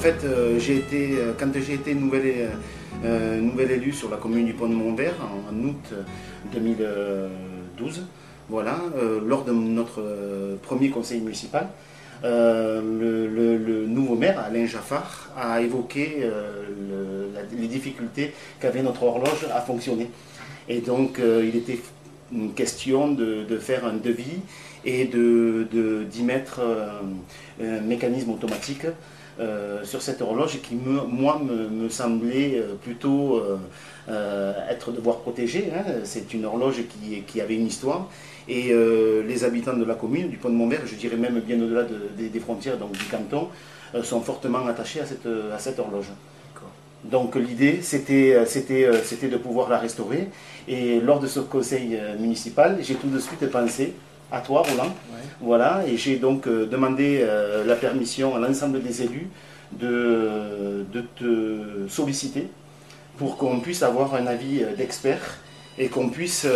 fait, quand j'ai été nouvel élu sur la commune du Pont-de-Montvert en août 2012, voilà, lors de notre premier conseil municipal, le nouveau maire, Alain Jaffard, a évoqué les difficultés qu'avait notre horloge à fonctionner. Et donc, il était une question de faire un devis et d'y mettre un mécanisme automatique sur cette horloge qui, moi, me semblait plutôt être devoir protégé. Hein. C'est une horloge qui avait une histoire. Et les habitants de la commune, du Pont-de-Montvert, je dirais même bien au-delà des frontières, donc du canton, sont fortement attachés à cette horloge. Donc l'idée, c'était de pouvoir la restaurer. Et lors de ce conseil municipal, j'ai tout de suite pensé à toi, Roland. Ouais. Voilà, et j'ai donc demandé la permission à l'ensemble des élus de te solliciter pour qu'on puisse avoir un avis d'expert et qu'on puisse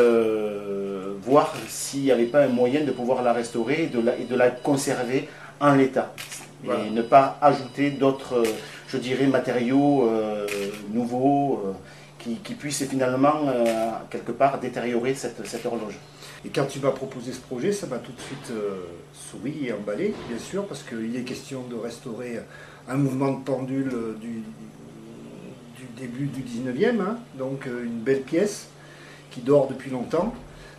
voir s'il n'y avait pas un moyen de pouvoir la restaurer et de la conserver en l'état. Voilà. Et ne pas ajouter d'autres, je dirais, matériaux nouveaux qui puissent finalement, quelque part, détériorer cette horloge. Et quand tu m'as proposé ce projet, ça m'a tout de suite souri et emballé, bien sûr, parce qu'il est question de restaurer un mouvement de pendule du début du 19e, hein, donc une belle pièce qui dort depuis longtemps.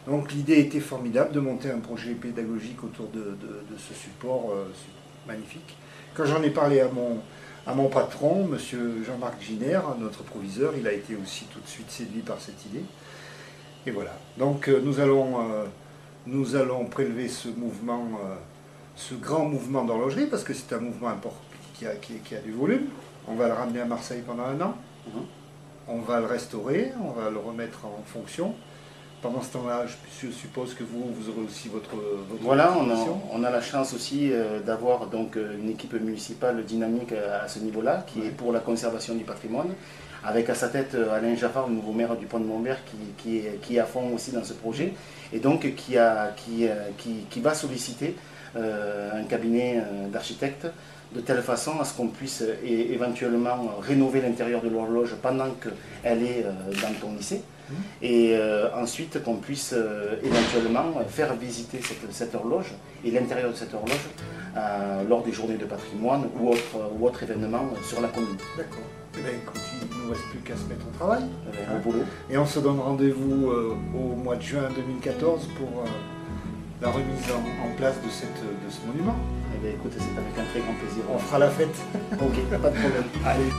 Donc l'idée était formidable de monter un projet pédagogique autour de ce support magnifique. Quand j'en ai parlé à mon patron, monsieur Jean-Marc Giner, notre proviseur, il a été aussi tout de suite séduit par cette idée. Et voilà. Donc nous allons prélever ce mouvement, ce grand mouvement d'horlogerie, parce que c'est un mouvement important qui a du volume. On va le ramener à Marseille pendant 1 an. On va le restaurer, on va le remettre en fonction. Pendant ce temps-là, je suppose que vous aurez aussi votre voilà, on a la chance aussi d'avoir donc une équipe municipale dynamique à ce niveau-là, qui est pour la conservation du patrimoine, avec à sa tête Alain Jaffard, le nouveau maire du Pont-de-Montvert, qui est à fond aussi dans ce projet, et donc qui va solliciter un cabinet d'architectes de telle façon à ce qu'on puisse éventuellement rénover l'intérieur de l'horloge pendant qu'elle est dans ton lycée. Et ensuite qu'on puisse éventuellement faire visiter cette horloge et l'intérieur de cette horloge lors des journées de patrimoine ou autre événement sur la commune. D'accord. Eh bien, écoute, il ne nous reste plus qu'à se mettre au travail. Au boulot. Et on se donne rendez-vous au mois de juin 2014 pour la remise en place de ce monument. Eh bien, écoute, c'est avec un très grand plaisir. On fera la fête. Ok, pas de problème. Allez.